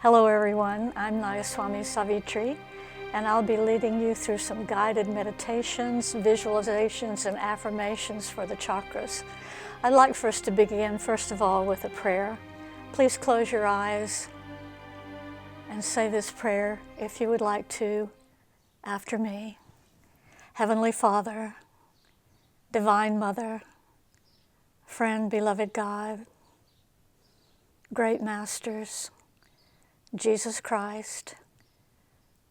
Hello everyone, I'm Nayaswami Savitri, and I'll be leading you through some guided meditations, visualizations, and affirmations for the chakras. I'd like for us to begin, first of all, with a prayer. Please close your eyes and say this prayer, if you would like to, after me. Heavenly Father, Divine Mother, friend, beloved God, great masters, Jesus Christ,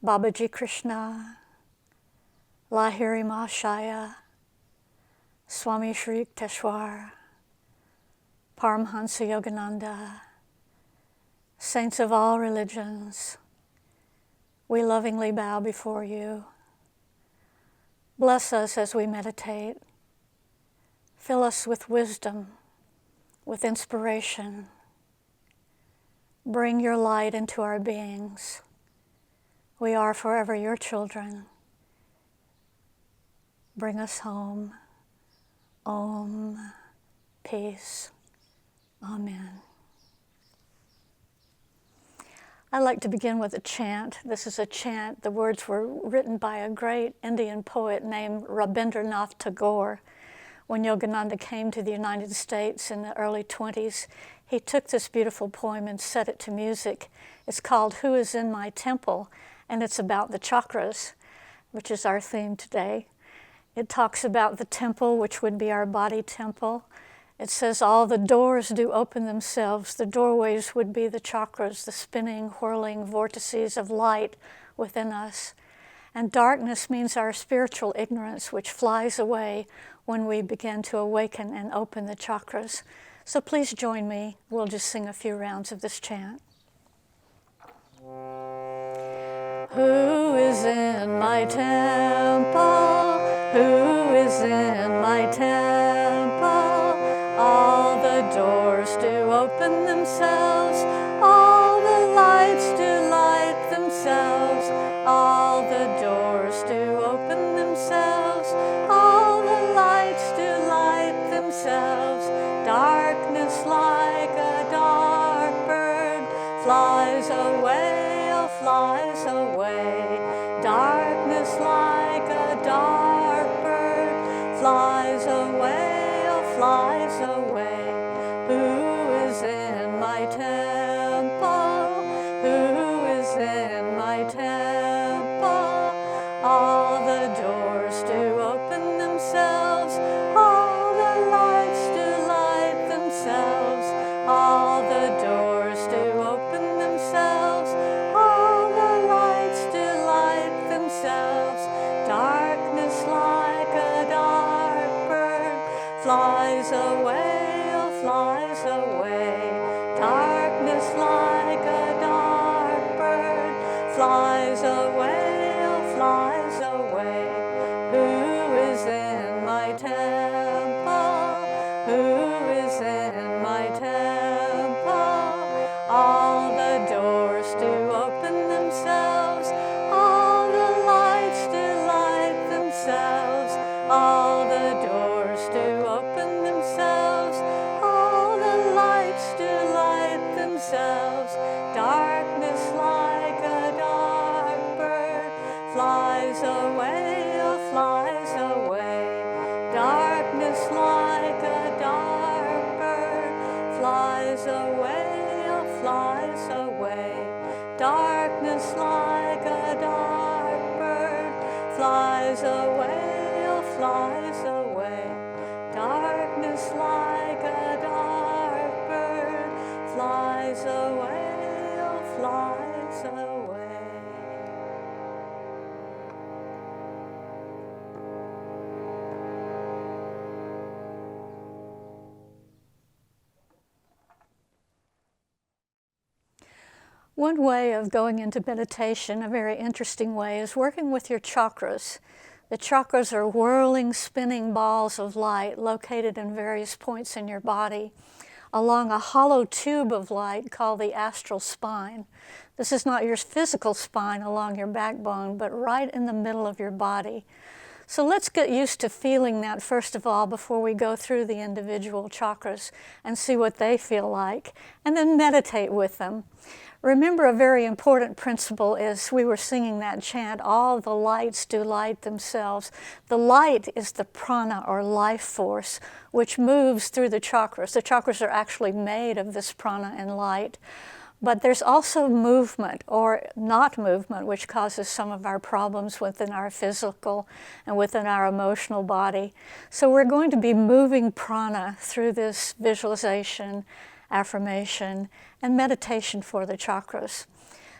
Babaji Krishna, Lahiri Mahashaya, Swami Shri Yukteswar, Paramhansa Yogananda, saints of all religions, we lovingly bow before you. Bless us as we meditate. Fill us with wisdom, with inspiration. Bring your light into our beings. We are forever your children. Bring us home. Om. Peace. Amen. I'd like to begin with a chant. This is a chant. The words were written by a great Indian poet named Rabindranath Tagore. When Yogananda came to the United States in the early 20s, he took this beautiful poem and set it to music. It's called Who Is in My Temple? And it's about the chakras, which is our theme today. It talks about the temple, which would be our body temple. It says all the doors do open themselves. The doorways would be the chakras, the spinning, whirling vortices of light within us. And darkness means our spiritual ignorance, which flies away when we begin to awaken and open the chakras. So please join me. We'll just sing a few rounds of this chant. Who is in my temple? Who is in my temple? All the doors do open themselves. All the lights do light themselves. All the doors do open themselves. All the lights do light themselves. Darkness like a dark bird flies away, oh flies away. Darkness like a dark bird flies away, oh flies away. Who is in my temple? Who is in my temple? All the doors do open themselves. All the lights do light themselves. All the doors do open themselves. All the lights do light themselves. Darkness like a dark bird flies away, oh flies away. Darkness like a dark bird flies away, oh flies away. Who is in my temple? Who is in my temple? All the doors do open themselves. All the lights do light themselves. All the doors do open themselves. All the lights do light themselves. Darkness like a dark bird flies away, oh flies away. Darkness like a dark bird flies away, oh flies away. Darkness like a dark bird flies away, oh flies away. Darkness like a dark bird flies away, oh flies away. One way of going into meditation, a very interesting way, is working with your chakras. The chakras are whirling, spinning balls of light located in various points in your body along a hollow tube of light called the astral spine. This is not your physical spine along your backbone, but right in the middle of your body. So let's get used to feeling that first of all before we go through the individual chakras and see what they feel like, and then meditate with them. Remember, a very important principle is, we were singing that chant, all the lights do light themselves. The light is the prana, or life force, which moves through the chakras. The chakras are actually made of this prana and light. But there's also movement, or not movement, which causes some of our problems within our physical and within our emotional body. So we're going to be moving prana through this visualization, affirmation, and meditation for the chakras.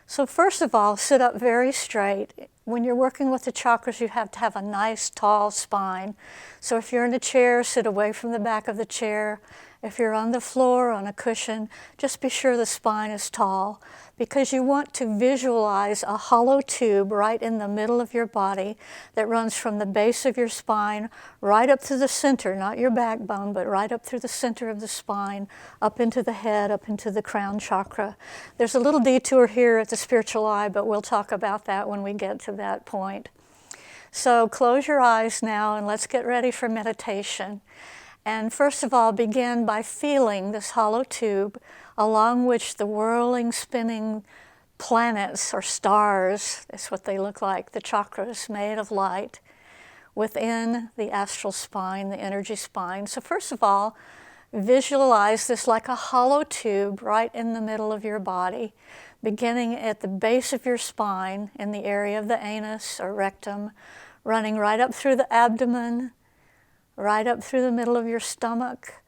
So first of all, sit up very straight. When you're working with the chakras, you have to have a nice, tall spine. So if you're in a chair, sit away from the back of the chair. If you're on the floor, on a cushion, just be sure the spine is tall, because you want to visualize a hollow tube right in the middle of your body that runs from the base of your spine right up to the center, not your backbone, but right up through the center of the spine, up into the head, up into the crown chakra. There's a little detour here at the spiritual eye, but we'll talk about that when we get to that point. So close your eyes now and let's get ready for meditation. And first of all, begin by feeling this hollow tube along which the whirling, spinning planets or stars, that's what they look like, the chakras made of light, within the astral spine, the energy spine. So first of all, visualize this like a hollow tube right in the middle of your body, beginning at the base of your spine in the area of the anus or rectum, running right up through the abdomen, right up through the middle of your stomach,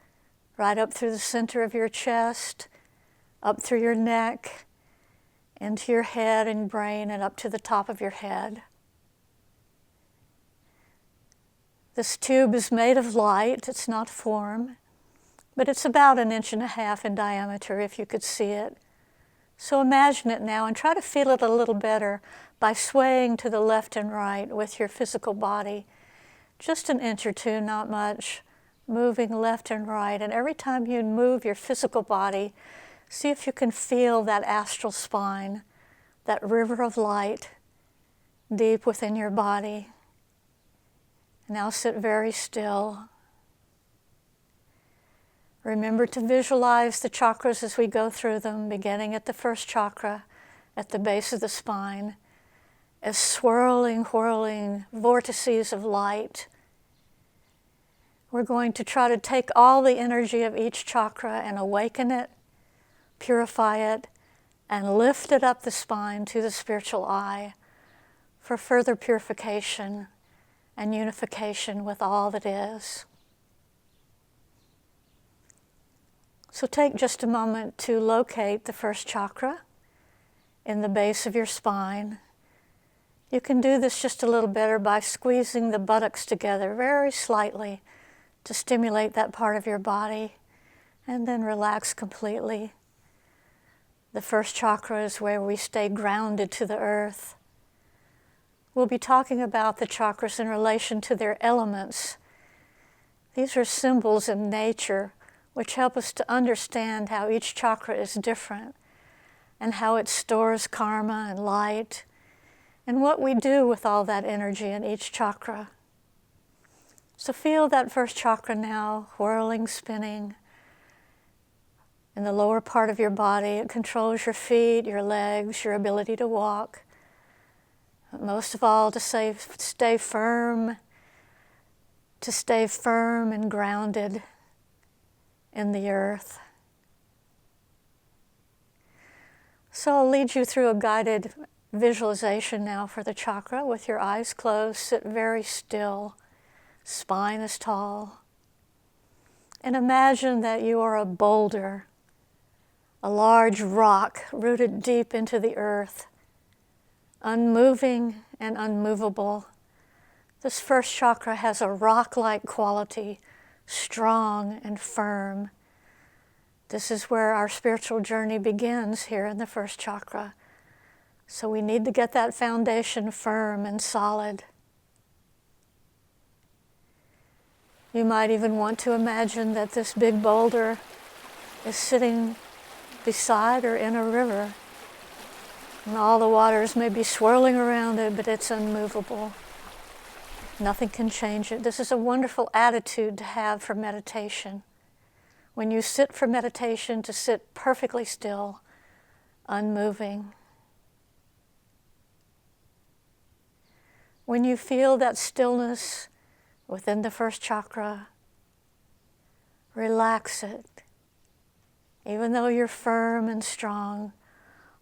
right up through the center of your chest, up through your neck, into your head and brain, and up to the top of your head. This tube is made of light. It's not form, but it's about 1.5 inches in diameter, if you could see it. So imagine it now and try to feel it a little better by swaying to the left and right with your physical body. Just 1 inch or 2, not much, moving left and right. And every time you move your physical body, see if you can feel that astral spine, that river of light deep within your body. Now sit very still. Remember to visualize the chakras as we go through them, beginning at the first chakra, at the base of the spine, as swirling, whirling vortices of light. We're going to try to take all the energy of each chakra and awaken it, purify it, and lift it up the spine to the spiritual eye for further purification and unification with all that is. So take just a moment to locate the first chakra in the base of your spine. You can do this just a little better by squeezing the buttocks together very slightly to stimulate that part of your body, and then relax completely. The first chakra is where we stay grounded to the earth. We'll be talking about the chakras in relation to their elements. These are symbols of nature which help us to understand how each chakra is different and how it stores karma and light, and what we do with all that energy in each chakra. So feel that first chakra now, whirling, spinning in the lower part of your body. It controls your feet, your legs, your ability to walk. But most of all, to stay firm and grounded in the earth. So I'll lead you through a guided visualization now for the chakra. With your eyes closed, sit very still. Spine is tall. And imagine that you are a boulder, a large rock rooted deep into the earth, unmoving and unmovable. This first chakra has a rock-like quality, strong and firm. This is where our spiritual journey begins, here in the first chakra. So we need to get that foundation firm and solid. You might even want to imagine that this big boulder is sitting beside or in a river. And all the waters may be swirling around it, but it's unmovable. Nothing can change it. This is a wonderful attitude to have for meditation. When you sit for meditation, to sit perfectly still, unmoving. When you feel that stillness within the first chakra, relax it. Even though you're firm and strong,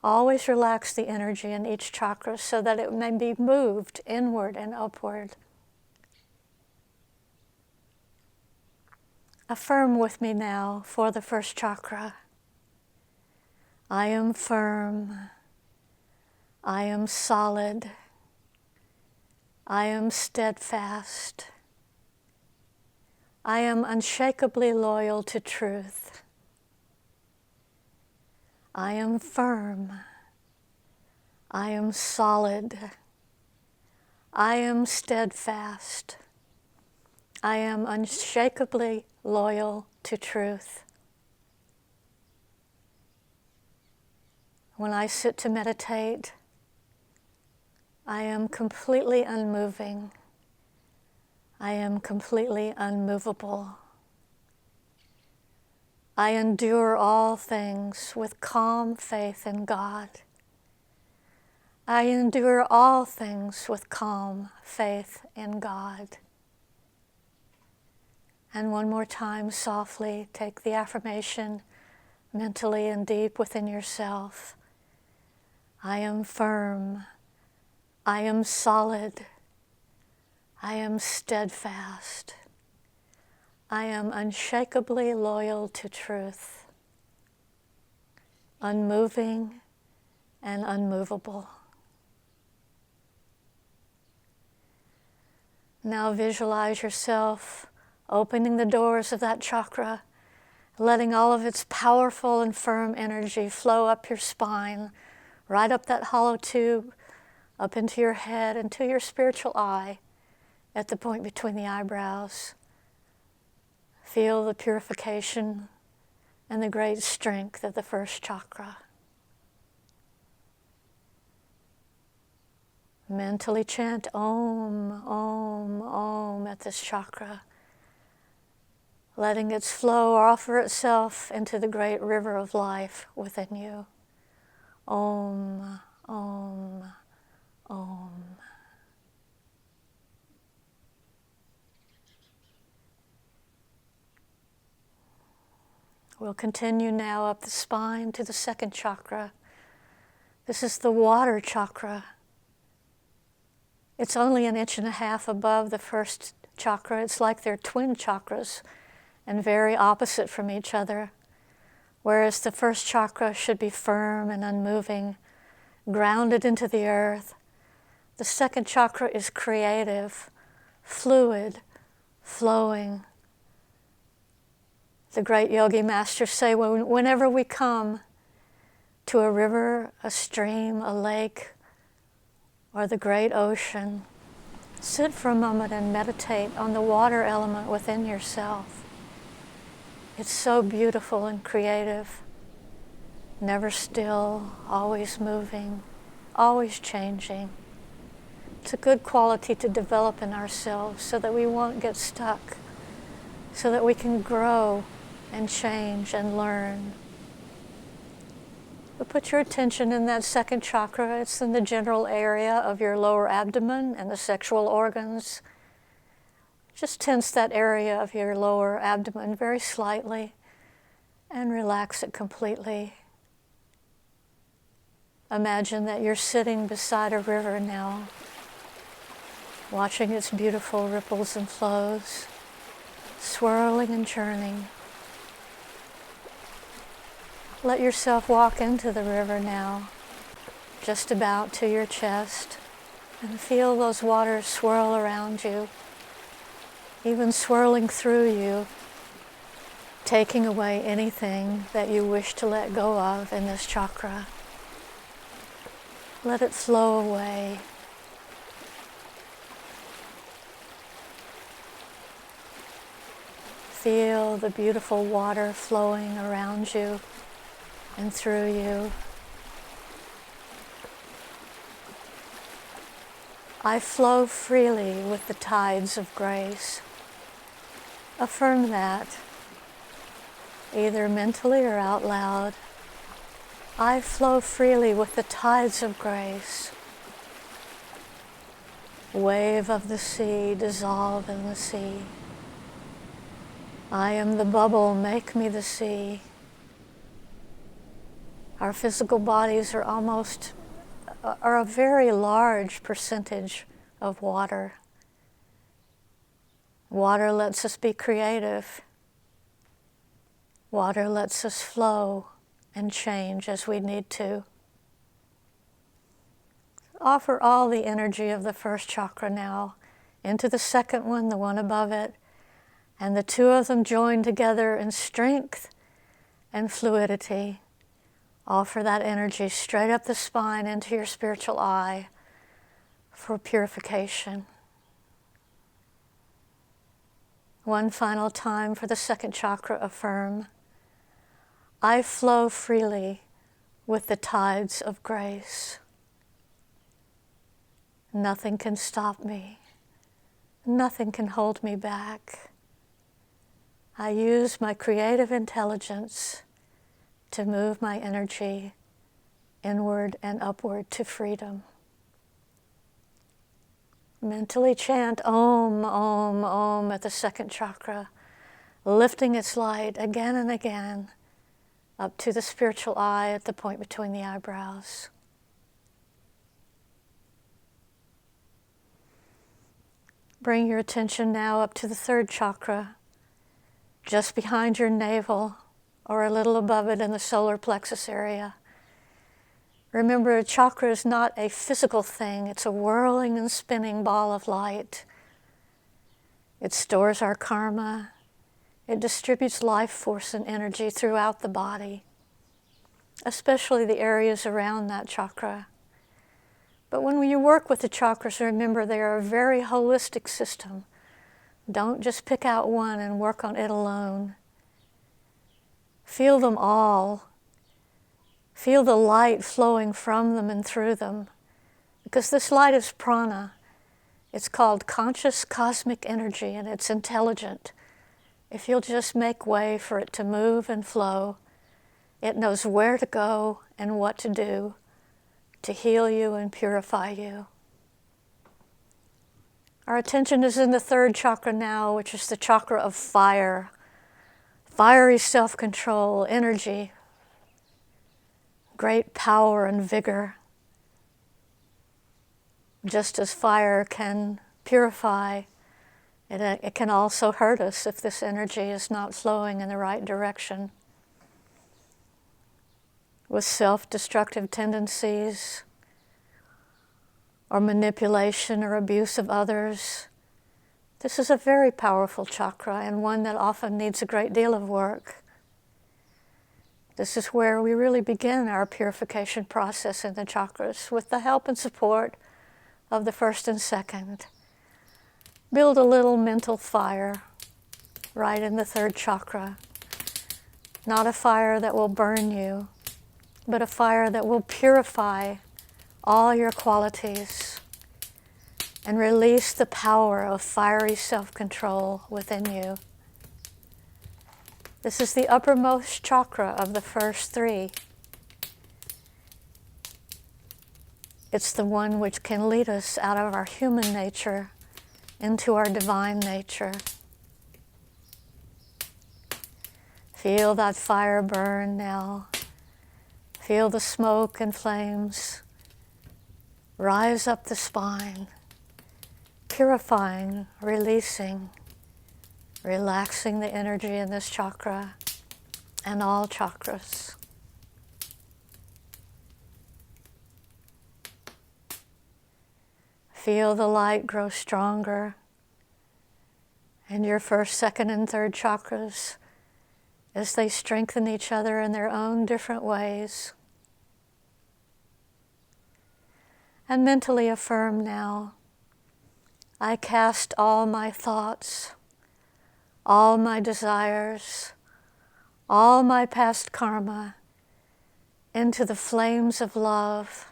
always relax the energy in each chakra so that it may be moved inward and upward. Affirm with me now for the first chakra. I am firm. I am solid. I am steadfast. I am unshakably loyal to truth. I am firm. I am solid. I am steadfast. I am unshakably loyal to truth. When I sit to meditate, I am completely unmoving. I am completely unmovable. I endure all things with calm faith in God. I endure all things with calm faith in God. And one more time, softly take the affirmation mentally and deep within yourself. I am firm. I am solid. I am steadfast. I am unshakably loyal to truth, unmoving and unmovable. Now visualize yourself opening the doors of that chakra, letting all of its powerful and firm energy flow up your spine, right up that hollow tube, up into your head, into your spiritual eye, at the point between the eyebrows. Feel the purification and the great strength of the first chakra. Mentally chant Om, Om, Om at this chakra, letting its flow offer itself into the great river of life within you. Om, Om, Om. We'll continue now up the spine to the second chakra. This is the water chakra. It's only 1.5 inches above the first chakra. It's like they're twin chakras and very opposite from each other. Whereas the first chakra should be firm and unmoving, grounded into the earth, the second chakra is creative, fluid, flowing. The great yogi masters say whenever we come to a river, a stream, a lake, or the great ocean, sit for a moment and meditate on the water element within yourself. It's so beautiful and creative, never still, always moving, always changing. It's a good quality to develop in ourselves so that we won't get stuck, so that we can grow and change and learn. But put your attention in that second chakra. It's in the general area of your lower abdomen and the sexual organs. Just tense that area of your lower abdomen very slightly and relax it completely. Imagine that you're sitting beside a river now, watching its beautiful ripples and flows, swirling and churning. Let yourself walk into the river now, just about to your chest, and feel those waters swirl around you, even swirling through you, taking away anything that you wish to let go of in this chakra. Let it flow away. Feel the beautiful water flowing around you and through you. I flow freely with the tides of grace. Affirm that, either mentally or out loud. I flow freely with the tides of grace. Wave of the sea, dissolve in the sea. I am the bubble, make me the sea. Our physical bodies are a very large percentage of water. Water lets us be creative. Water lets us flow and change as we need to. Offer all the energy of the first chakra now into the second one, the one above it, and the two of them join together in strength and fluidity. Offer that energy straight up the spine into your spiritual eye for purification. One final time for the second chakra, affirm. I flow freely with the tides of grace. Nothing can stop me. Nothing can hold me back. I use my creative intelligence to move my energy inward and upward to freedom. Mentally chant Om, Om, Om at the second chakra, lifting its light again and again up to the spiritual eye at the point between the eyebrows. Bring your attention now up to the third chakra, just behind your navel or a little above it in the solar plexus area. Remember, a chakra is not a physical thing. It's a whirling and spinning ball of light. It stores our karma. It distributes life force and energy throughout the body, especially the areas around that chakra. But when you work with the chakras, remember they are a very holistic system. Don't just pick out one and work on it alone. Feel them all. Feel the light flowing from them and through them. Because this light is prana. It's called conscious cosmic energy, and it's intelligent. If you'll just make way for it to move and flow, it knows where to go and what to do to heal you and purify you. Our attention is in the third chakra now, which is the chakra of fire. Fiery self-control, energy, great power and vigor. Just as fire can purify, it can also hurt us if this energy is not flowing in the right direction. With self-destructive tendencies, or manipulation or abuse of others. This is a very powerful chakra and one that often needs a great deal of work. This is where we really begin our purification process in the chakras with the help and support of the first and second. Build a little mental fire right in the third chakra. Not a fire that will burn you, but a fire that will purify all your qualities and release the power of fiery self-control within you. This is the uppermost chakra of the first three. It's the one which can lead us out of our human nature into our divine nature. Feel that fire burn now. Feel the smoke and flames rise up the spine, purifying, releasing, relaxing the energy in this chakra and all chakras. Feel the light grow stronger in your first, second, and third chakras as they strengthen each other in their own different ways. And mentally affirm now, I cast all my thoughts, all my desires, all my past karma into the flames of love.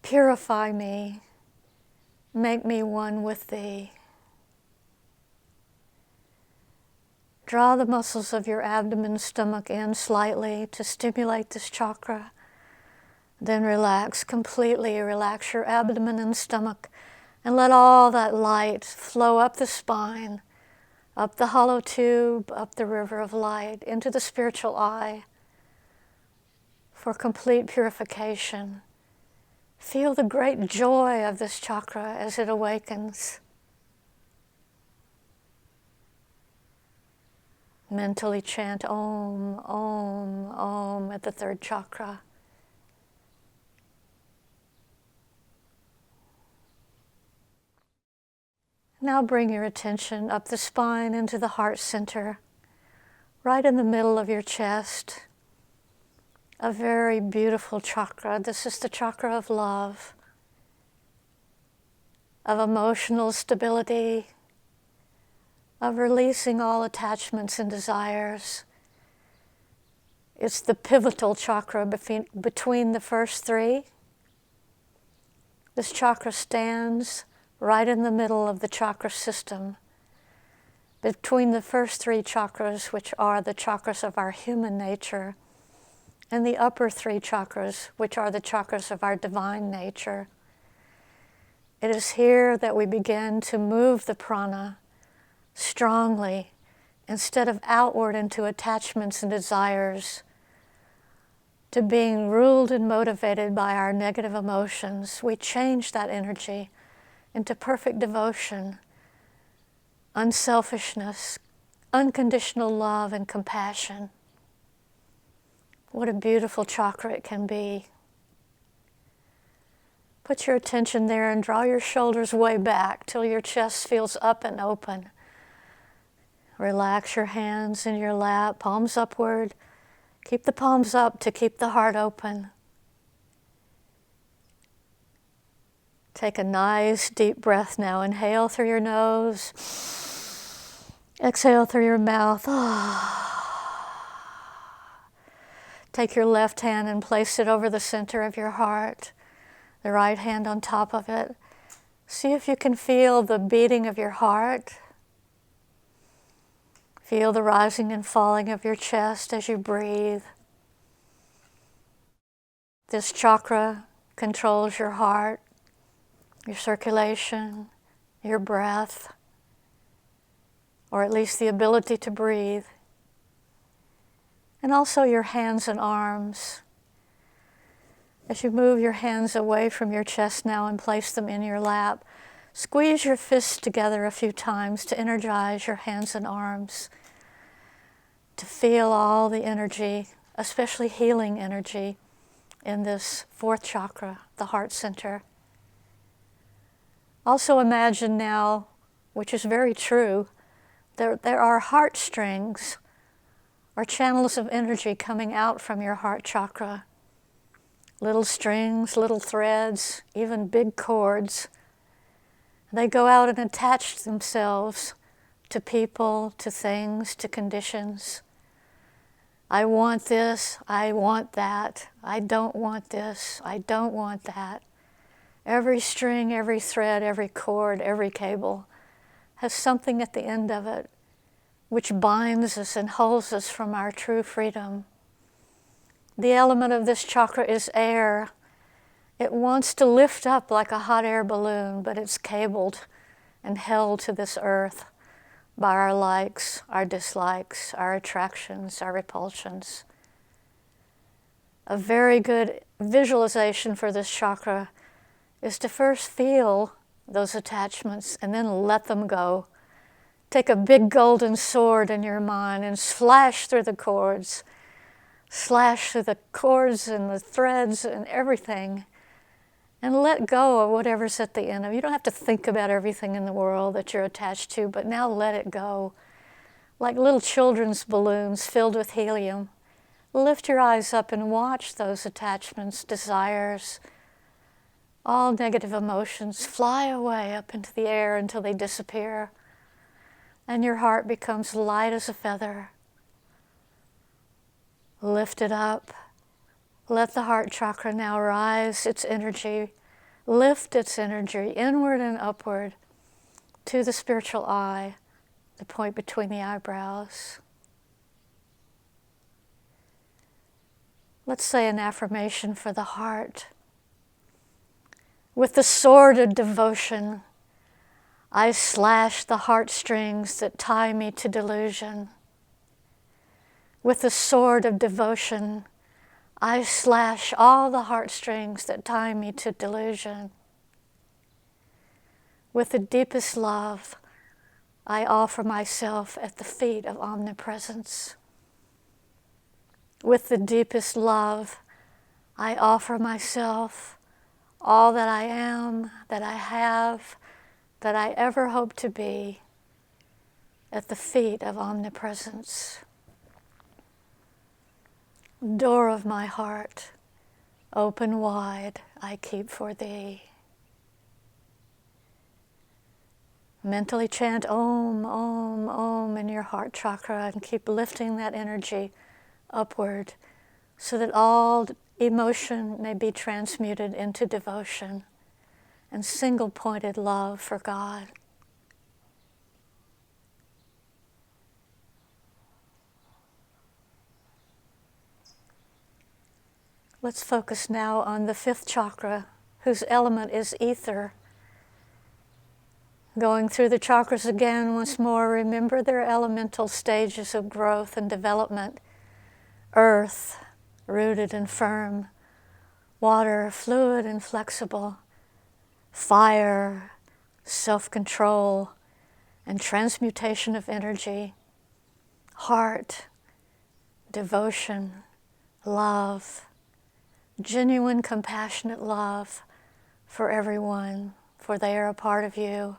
Purify me Make me one with Thee. Draw the muscles of your abdomen, stomach in slightly to stimulate this chakra. Then relax completely. Relax your abdomen and stomach and let all that light flow up the spine, up the hollow tube, up the river of light, into the spiritual eye for complete purification. Feel the great joy of this chakra as it awakens. Mentally chant Om, Om, Om at the third chakra. Now bring your attention up the spine into the heart center, right in the middle of your chest. A very beautiful chakra. This is the chakra of love, of emotional stability, of releasing all attachments and desires. It's the pivotal chakra between the first three. This chakra stands right in the middle of the chakra system, between the first three chakras, which are the chakras of our human nature, and the upper three chakras, which are the chakras of our divine nature. It is here that we begin to move the prana strongly, instead of outward into attachments and desires, to being ruled and motivated by our negative emotions. We change that energy into perfect devotion, unselfishness, unconditional love and compassion. What a beautiful chakra it can be. Put your attention there and draw your shoulders way back till your chest feels up and open. Relax your hands in your lap, palms upward. Keep the palms up to keep the heart open. Take a nice deep breath now. Inhale through your nose. Exhale through your mouth. Take your left hand and place it over the center of your heart. The right hand on top of it. See if you can feel the beating of your heart. Feel the rising and falling of your chest as you breathe. This chakra controls your heart, your circulation, your breath, or at least the ability to breathe. And also your hands and arms. As you move your hands away from your chest now and place them in your lap, squeeze your fists together a few times to energize your hands and arms, to feel all the energy, especially healing energy, in this fourth chakra, the heart center. Also imagine now, which is very true, there are heartstrings or channels of energy coming out from your heart chakra. Little strings, little threads, even big cords. They go out and attach themselves to people, to things, to conditions. I want this, I want that, I don't want this, I don't want that. Every string, every thread, every cord, every cable has something at the end of it which binds us and holds us from our true freedom. The element of this chakra is air. It wants to lift up like a hot air balloon, but it's cabled and held to this earth by our likes, our dislikes, our attractions, our repulsions. A very good visualization for this chakra is to first feel those attachments and then let them go. Take a big golden sword in your mind and slash through the cords. Slash through the cords and the threads and everything. And let go of whatever's at the end of it. You don't have to think about everything in the world that you're attached to, but now let it go. Like little children's balloons filled with helium. Lift your eyes up and watch those attachments, desires, all negative emotions fly away up into the air until they disappear. And your heart becomes light as a feather. Lift it up. Let the heart chakra now rise its energy lift its energy inward and upward to the spiritual eye, the point between the eyebrows. Let's say an affirmation for the heart. With the sword of devotion, I slash the heartstrings that tie me to delusion. With the sword of devotion, I slash all the heartstrings that tie me to delusion. With the deepest love, I offer myself at the feet of omnipresence. With the deepest love, I offer myself, all that I am, that I have, that I ever hope to be, at the feet of omnipresence. Door of my heart, open wide, I keep for thee. Mentally chant Om, Om, Om in your heart chakra and keep lifting that energy upward so that all emotion may be transmuted into devotion and single-pointed love for God. Let's focus now on the fifth chakra, whose element is ether. Going through the chakras again once more, remember their elemental stages of growth and development. Earth, rooted and firm. Water, fluid and flexible. Fire, self-control and transmutation of energy. Heart, devotion, love, genuine compassionate love for everyone, for they are a part of you.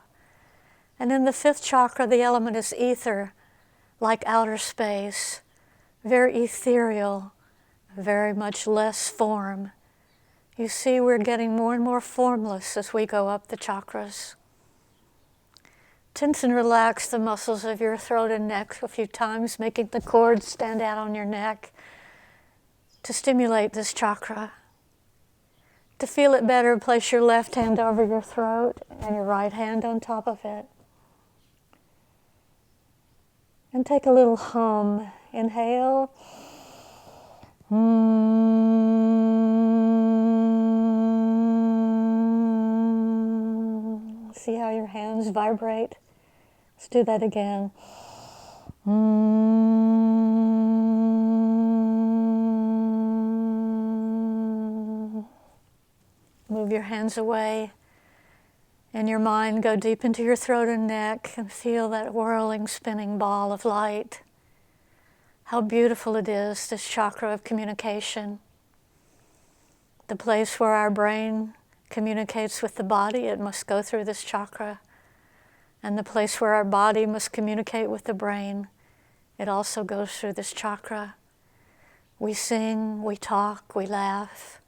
And in the fifth chakra, the element is ether, like outer space, very ethereal, very much less form. You see, we're getting more and more formless as we go up the chakras. Tense and relax the muscles of your throat and neck a few times, making the cords stand out on your neck to stimulate this chakra. To feel it better, place your left hand over your throat and your right hand on top of it. And take a little hum. Inhale. See how your hands vibrate? Let's do that again. Move your hands away. In your mind, go deep into your throat and neck and feel that whirling, spinning ball of light. How beautiful it is, this chakra of communication. The place where our brain communicates with the body, it must go through this chakra. And the place where our body must communicate with the brain, it also goes through this chakra. We sing, we talk, we laugh.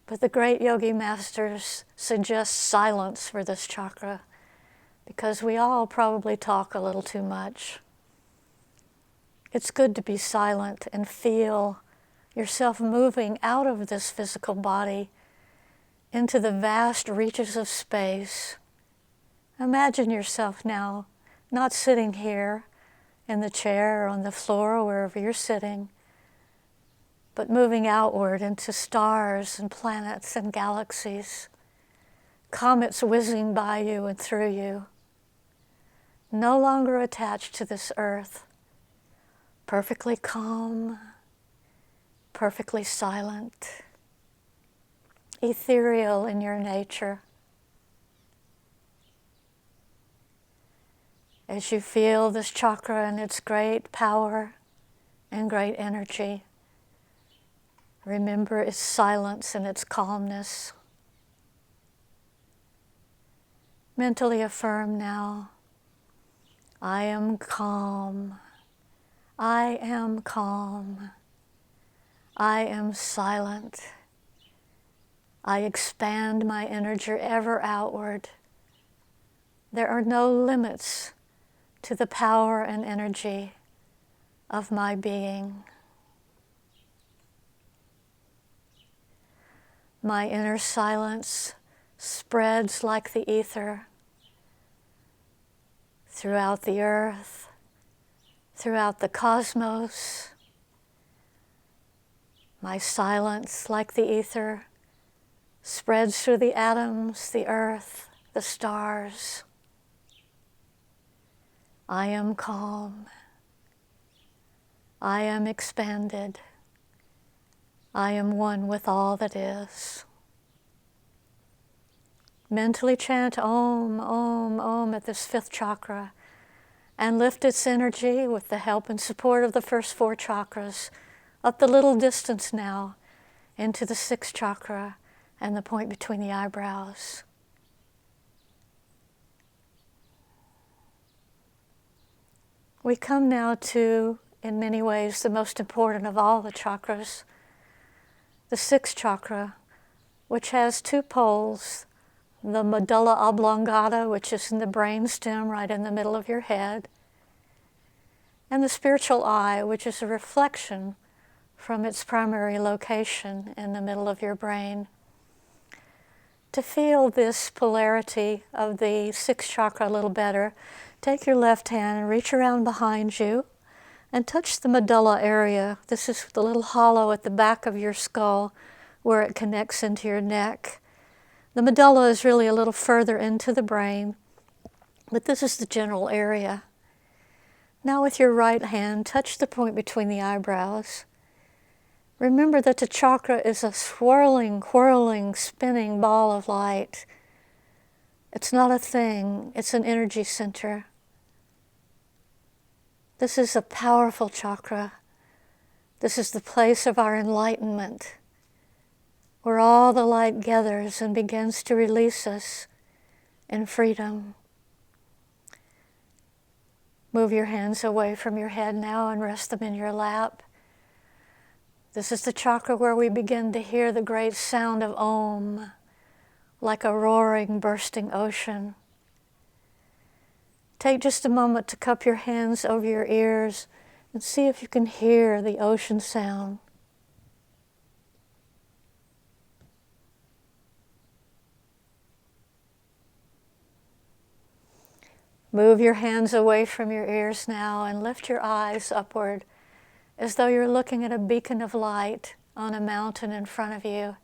But the great yogi masters suggest silence for this chakra because we all probably talk a little too much. It's good to be silent and feel yourself moving out of this physical body into the vast reaches of space. Imagine yourself now not sitting here in the chair or on the floor or wherever you're sitting, but moving outward into stars and planets and galaxies, comets whizzing by you and through you, no longer attached to this earth, perfectly calm, perfectly silent, ethereal in your nature. As you feel this chakra and its great power and great energy, remember its silence and its calmness. Mentally affirm now, I am calm. I am calm. I am silent. I expand my energy ever outward. There are no limits to the power and energy of my being. My inner silence spreads like the ether throughout the earth, throughout the cosmos. My silence, like the ether, spreads through the atoms, the earth, the stars. I am calm. I am expanded. I am one with all that is. Mentally chant Om, Om, Om at this fifth chakra and lift its energy with the help and support of the first four chakras up the little distance now into the sixth chakra and the point between the eyebrows. We come now to, in many ways, the most important of all the chakras, the sixth chakra, which has two poles, the medulla oblongata, which is in the brainstem right in the middle of your head, and the spiritual eye, which is a reflection from its primary location in the middle of your brain. To feel this polarity of the sixth chakra a little better, take your left hand and reach around behind you and touch the medulla area. This is the little hollow at the back of your skull where it connects into your neck. The medulla is really a little further into the brain, but this is the general area. Now with your right hand, touch the point between the eyebrows. Remember that the chakra is a swirling, whirling, spinning ball of light. It's not a thing, it's an energy center. This is a powerful chakra. This is the place of our enlightenment, where all the light gathers and begins to release us in freedom. Move your hands away from your head now and rest them in your lap. This is the chakra where we begin to hear the great sound of Om, like a roaring, bursting ocean. Take just a moment to cup your hands over your ears and see if you can hear the ocean sound. Move your hands away from your ears now and lift your eyes upward as though you're looking at a beacon of light on a mountain in front of you.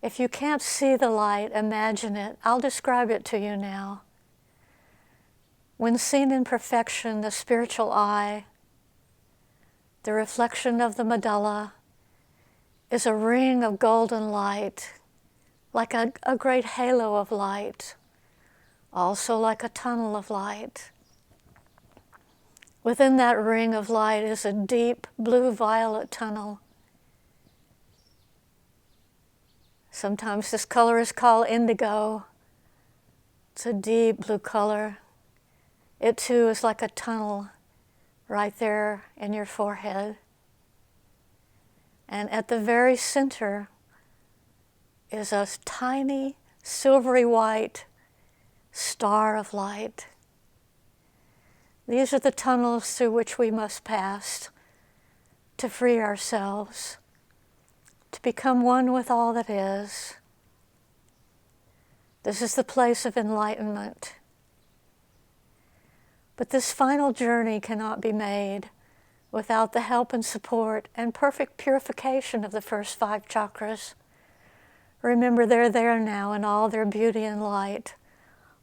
If you can't see the light, imagine it. I'll describe it to you now. When seen in perfection, the spiritual eye, the reflection of the medulla, is a ring of golden light, like a great halo of light, also like a tunnel of light. Within that ring of light is a deep blue-violet tunnel. Sometimes this color is called indigo. It's a deep blue color. It too is like a tunnel right there in your forehead. And at the very center is a tiny silvery white star of light. These are the tunnels through which we must pass to free ourselves, to become one with all that is. This is the place of enlightenment. But this final journey cannot be made without the help and support and perfect purification of the first five chakras. Remember, they're there now in all their beauty and light,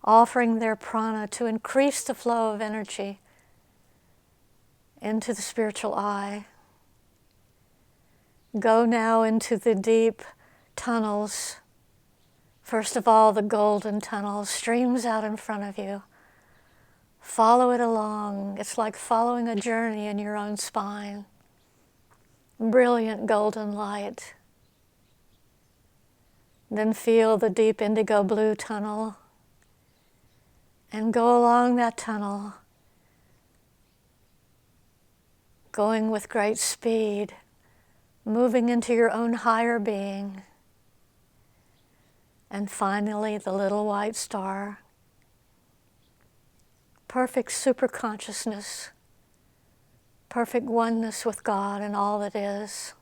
offering their prana to increase the flow of energy into the spiritual eye. Go now into the deep tunnels. First of all, the golden tunnel streams out in front of you. Follow it along. It's like following a journey in your own spine. Brilliant golden light. Then feel the deep indigo blue tunnel and go along that tunnel, going with great speed, moving into your own higher being. And finally, the little white star. Perfect superconsciousness, perfect oneness with God and all that is.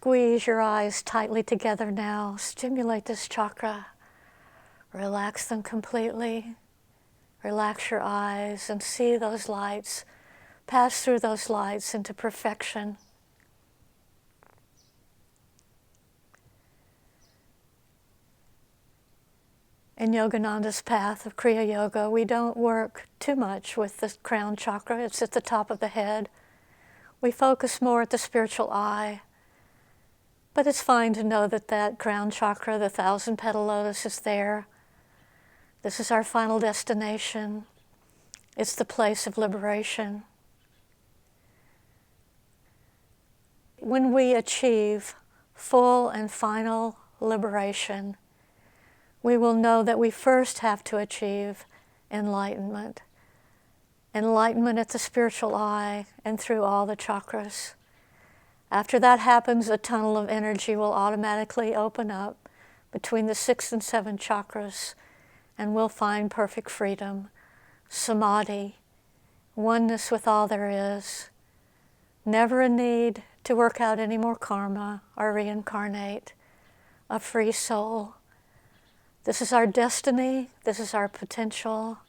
Squeeze your eyes tightly together now. Stimulate this chakra. Relax them completely. Relax your eyes and see those lights. Pass through those lights into perfection. In Yogananda's path of Kriya Yoga, we don't work too much with the crown chakra. It's at the top of the head. We focus more at the spiritual eye. But it's fine to know that that crown chakra, the 1,000-petal lotus, is there. This is our final destination. It's the place of liberation. When we achieve full and final liberation, we will know that we first have to achieve enlightenment. Enlightenment at the spiritual eye and through all the chakras. After that happens, a tunnel of energy will automatically open up between the 6th and 7th chakras, and we'll find perfect freedom, samadhi, oneness with all there is, never a need to work out any more karma or reincarnate, a free soul. This is our destiny, this is our potential,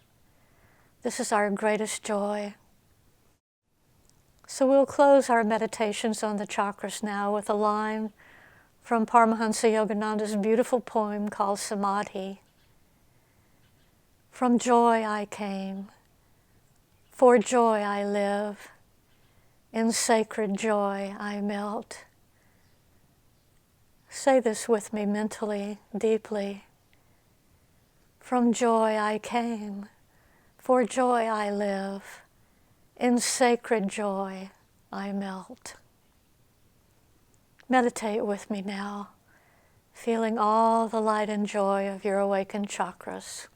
this is our greatest joy. So we'll close our meditations on the chakras now with a line from Paramhansa Yogananda's beautiful poem called Samadhi. From joy I came, for joy I live, in sacred joy I melt. Say this with me mentally, deeply. From joy I came, for joy I live, in sacred joy I melt. Meditate with me now, feeling all the light and joy of your awakened chakras.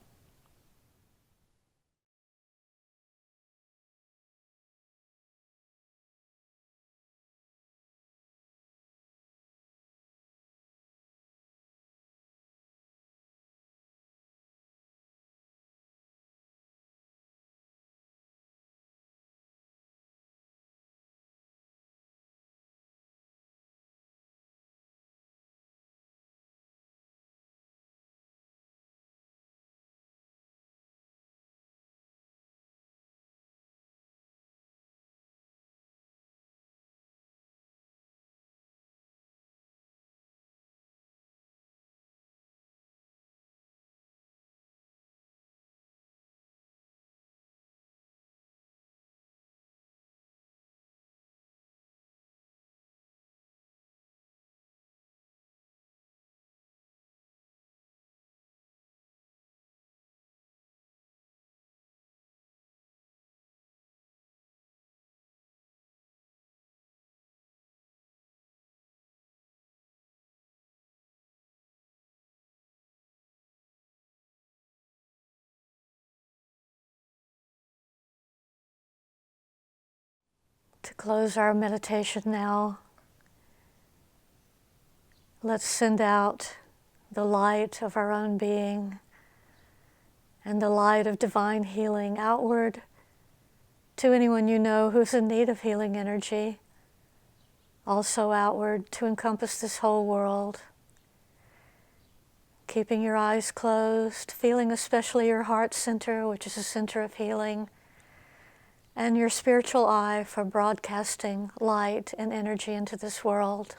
To close our meditation now, let's send out the light of our own being and the light of divine healing outward to anyone you know who's in need of healing energy, also outward to encompass this whole world. Keeping your eyes closed, feeling especially your heart center, which is a center of healing, and your spiritual eye for broadcasting light and energy into this world.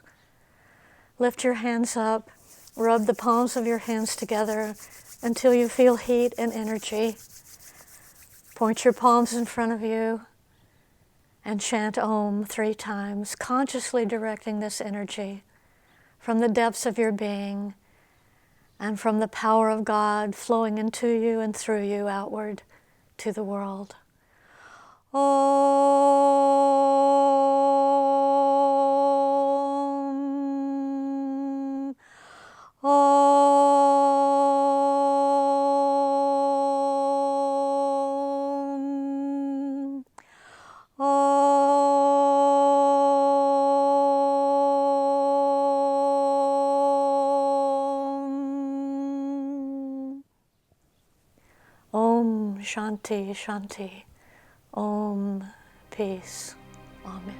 Lift your hands up, rub the palms of your hands together until you feel heat and energy. Point your palms in front of you and chant Om 3 times, consciously directing this energy from the depths of your being and from the power of God flowing into you and through you outward to the world. Om. Om. Om. Om Shanti Shanti. Om, peace. Amen.